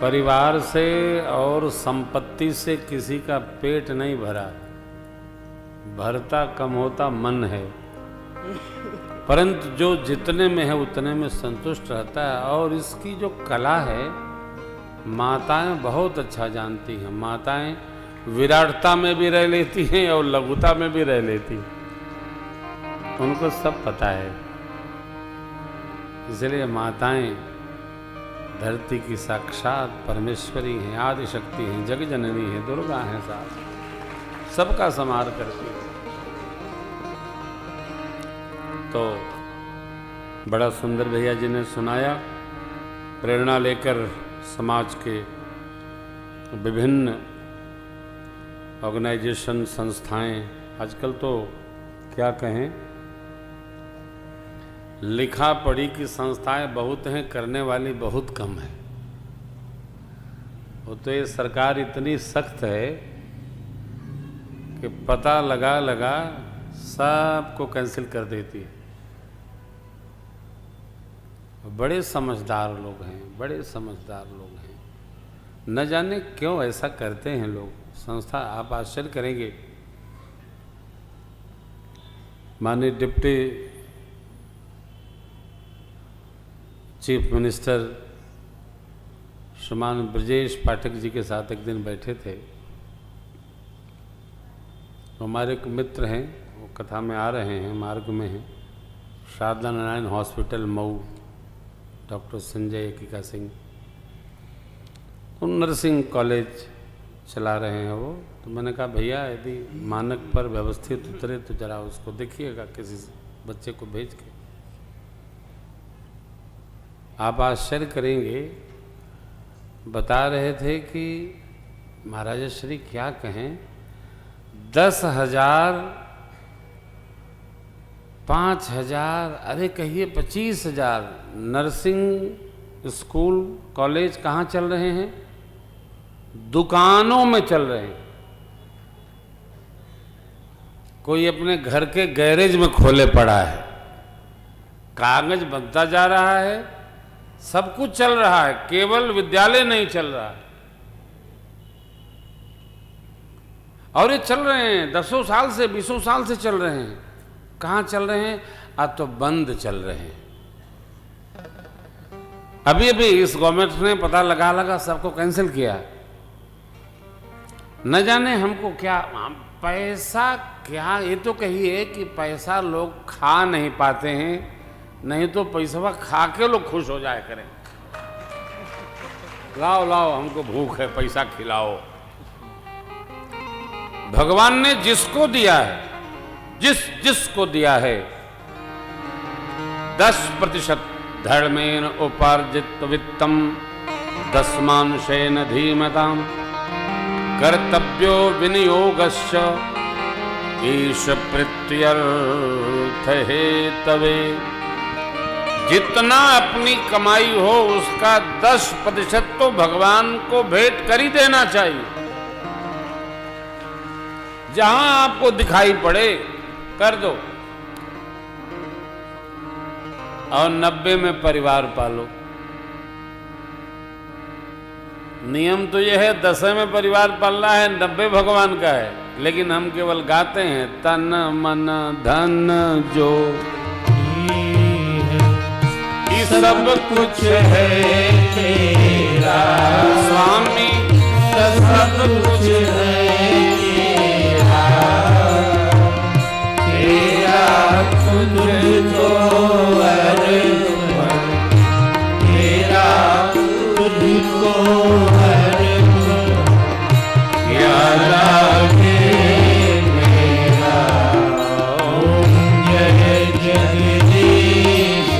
परिवार से और संपत्ति से किसी का पेट नहीं भरा, भरता कम होता मन है, परंतु जो जितने में है उतने में संतुष्ट रहता है। और इसकी जो कला है माताएं बहुत अच्छा जानती हैं। माताएं विराटता में भी रह लेती हैं और लघुता में भी रह लेती हैं, उनको सब पता है। इसलिए माताएं धरती की साक्षात परमेश्वरी हैं, आदि शक्ति हैं, जग जननी हैं, दुर्गा हैं, साथ सबका संहार करती है। तो बड़ा सुंदर भैया जी ने सुनाया। प्रेरणा लेकर समाज के विभिन्न ऑर्गेनाइजेशन, संस्थाएं, आजकल तो क्या कहें, लिखा पढ़ी की संस्थाएं बहुत हैं, करने वाली बहुत कम है। वो तो ये सरकार इतनी सख्त है कि पता लगा लगा सबको कैंसिल कर देती है। बड़े समझदार लोग हैं, बड़े समझदार लोग हैं, न जाने क्यों ऐसा करते हैं लोग। संस्था, आप आश्चर्य करेंगे, माननीय डिप्टी चीफ मिनिस्टर श्रीमान ब्रजेश पाठक जी के साथ एक दिन बैठे थे। हमारे एक मित्र हैं, वो कथा में आ रहे हैं, मार्ग में हैं, शारदा नारायण हॉस्पिटल मऊ, डॉक्टर संजय एकिका सिंह, तो नर्सिंग कॉलेज चला रहे हैं वो। तो मैंने कहा भैया यदि मानक पर व्यवस्थित उतरे तो जरा उसको देखिएगा, किसी बच्चे को भेज के। आप आश्चर्य करेंगे, बता रहे थे कि महाराज श्री क्या कहें, 10,000, 5,000, अरे कहिए 25,000 नर्सिंग स्कूल कॉलेज कहाँ चल रहे हैं? दुकानों में चल रहे हैं। कोई अपने घर के गैरेज में खोले पड़ा है, कागज बनता जा रहा है, सब कुछ चल रहा है, केवल विद्यालय नहीं चल रहा है। और ये चल रहे हैं 10 साल से, 20 साल से चल रहे हैं। कहाँ चल रहे हैं? अब तो बंद चल रहे हैं। अभी अभी इस गवर्नमेंट ने पता लगा सबको कैंसिल किया। न जाने हमको क्या पैसा, क्या ये तो कहिए कि पैसा लोग खा नहीं पाते हैं, नहीं तो पैसा खा के लोग खुश हो जाए करें। लाओ लाओ हमको भूख है, पैसा खिलाओ। भगवान ने जिसको दिया है, जिसको दिया है, 10% धर्मेण उपार्जित वित्तम दशमांशेन धीमताम कर्तव्यो विनियोगस्य ईश प्रीत्यर्थ हेतवे। जितना अपनी कमाई हो उसका 10% तो भगवान को भेंट कर ही देना चाहिए। जहां आपको दिखाई पड़े कर दो, और 90 में परिवार पालो। नियम तो यह है 10 में परिवार पालना है, 90 भगवान का है। लेकिन हम केवल गाते हैं तन मन धन जो सब कुछ है तेरा स्वामी, सब कुछ है तेरा, तेरा तुझको अर्पण, तेरा तुझको अर्पण, क्या लागे मेरा ओम जय जगदीश।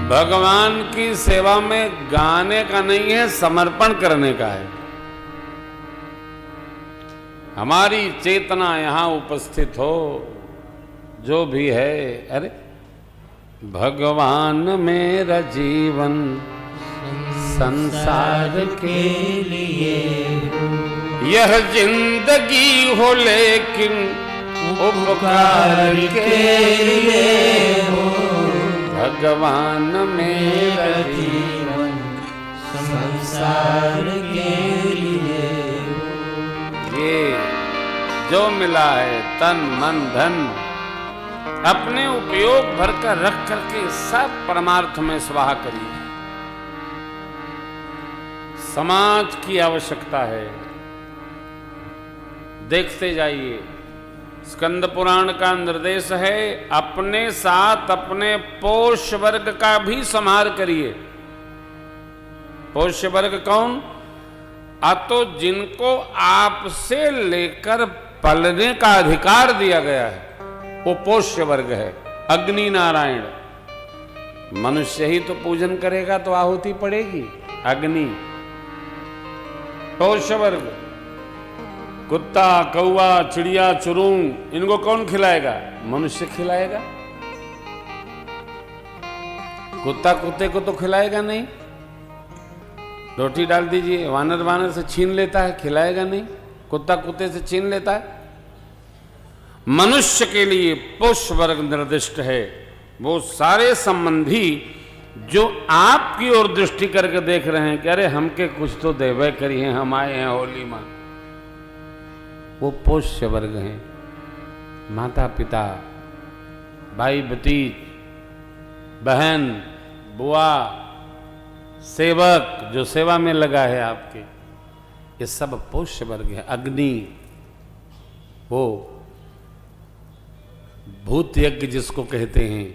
भगवान की सेवा में गाने का नहीं है, समर्पण करने का है। हमारी चेतना यहाँ उपस्थित हो, जो भी है, अरे भगवान मेरा जीवन संसार के लिए, यह जिंदगी हो लेकिन उपकार के लिए हो। भगवान मेरा जीवन संसार के लिए ये जो मिला है तन मन धन अपने उपयोग भर कर रख करके सब परमार्थ में स्वाहा करिए। समाज की आवश्यकता है, देखते जाइए। स्कंद पुराण का निर्देश है अपने साथ अपने पोष्य वर्ग का भी संहार करिए। पोष्य वर्ग कौन? तो जिनको आपसे लेकर पलने का अधिकार दिया गया है वो पोष्य वर्ग है। अग्नि नारायण, मनुष्य ही तो पूजन करेगा तो आहुति पड़ेगी। अग्नि पोष्य वर्ग, कुत्ता कौवा चिड़िया चुरूंग इनको कौन खिलाएगा? मनुष्य खिलाएगा। कुत्ता कुत्ते को तो खिलाएगा नहीं। रोटी डाल दीजिए, वानर वानर से छीन लेता है, खिलाएगा नहीं। कुत्ता कुत्ते से छीन लेता है। मनुष्य के लिए पोष्य वर्ग निर्दिष्ट है। वो सारे संबंधी जो आपकी ओर दृष्टि करके देख रहे हैं कि अरे हमके कुछ तो देवे करी है, हम आए हैं होली मां, वो पोष्य वर्ग हैं। माता पिता, भाई भतीज, बहन, बुआ, सेवक जो सेवा में लगा है आपके, ये सब पोष्य वर्ग है। अग्नि, वो भूत यज्ञ जिसको कहते हैं,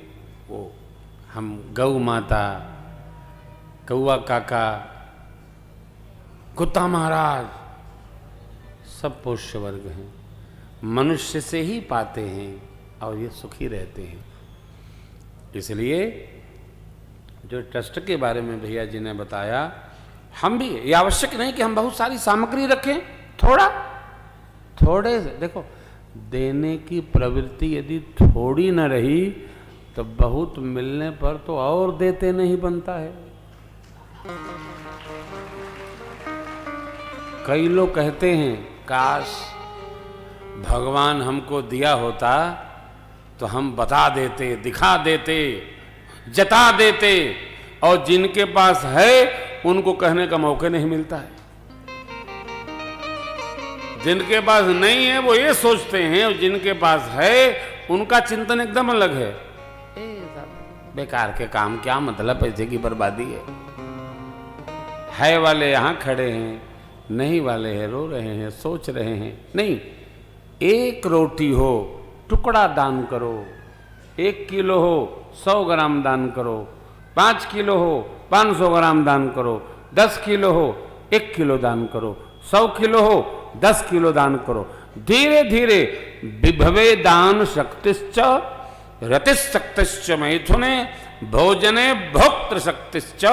वो हम गौ माता, कौआ काका, कुत्ता महाराज, सब पोष्य वर्ग हैं। मनुष्य से ही पाते हैं और ये सुखी रहते हैं। इसलिए जो ट्रस्ट के बारे में भैया जी ने बताया, हम भी, ये आवश्यक नहीं कि हम बहुत सारी सामग्री रखें, थोड़े से देखो, देने की प्रवृत्ति यदि थोड़ी न रही तो बहुत मिलने पर तो और देते नहीं बनता है। कई लोग कहते हैं काश भगवान हमको दिया होता तो हम बता देते, दिखा देते, जता देते, और जिनके पास है उनको कहने का मौका नहीं मिलता है। जिनके पास नहीं है वो ये सोचते हैं, और जिनके पास है उनका चिंतन एकदम अलग है। बेकार के काम, क्या मतलब, पैसे की बर्बादी है वाले यहां खड़े हैं, नहीं वाले हैं रो रहे हैं, सोच रहे हैं। नहीं, एक रोटी हो टुकड़ा दान करो, 1 किलो हो 100 ग्राम दान करो, 5 किलो हो 500 ग्राम दान करो, 10 किलो हो 1 किलो दान करो, 100 किलो हो 10 किलो दान करो। धीरे धीरे विभवे दान शक्तिश्च रतिशक्तिश्च मैथुने भोजने भोक्तृ शक्तिश्च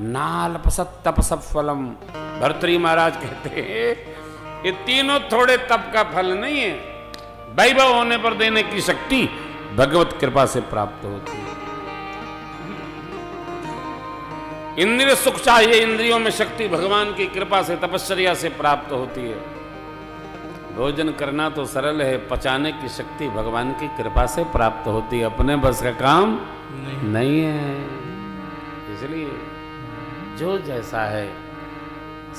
नालपसत तपसप फलम। भर्तृहरि महाराज कहते हैं ये तीनों थोड़े तप का फल नहीं है, वैभव होने पर देने की शक्ति भगवत कृपा से प्राप्त होती है। इंद्रिय सुख चाहिए, इंद्रियों में शक्ति भगवान की कृपा से, तपश्चर्या से प्राप्त होती है। भोजन करना तो सरल है, पचाने की शक्ति भगवान की कृपा से प्राप्त होती है। अपने बस का काम नहीं है। इसलिए जो जैसा है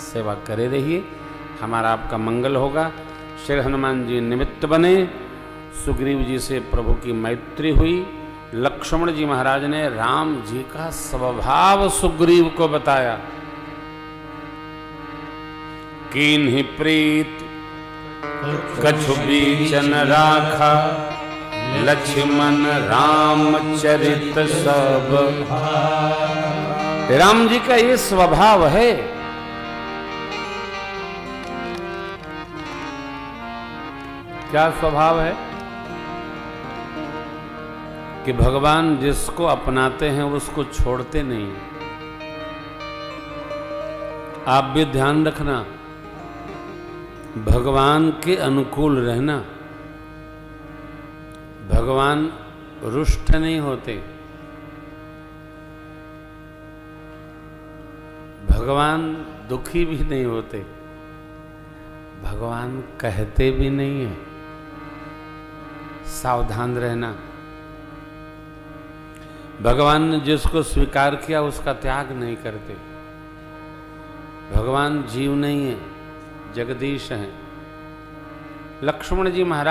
सेवा करे रहिए, हमारा आपका मंगल होगा। श्री हनुमान जी निमित्त बने, सुग्रीव जी से प्रभु की मैत्री हुई। लक्ष्मण जी महाराज ने राम जी का स्वभाव सुग्रीव को बताया। कीन्हि प्रीत कछु बीचन राखा, लक्ष्मण राम चरित सब। राम जी का ये स्वभाव है। क्या स्वभाव है? कि भगवान जिसको अपनाते हैं उसको छोड़ते नहीं। आप भी ध्यान रखना, भगवान के अनुकूल रहना। भगवान रुष्ट नहीं होते, भगवान दुखी भी नहीं होते, भगवान कहते भी नहीं है। सावधान रहना। भगवान ने जिसको स्वीकार किया उसका त्याग नहीं करते। भगवान जीव नहीं है, जगदीश हैं। लक्ष्मण जी महाराज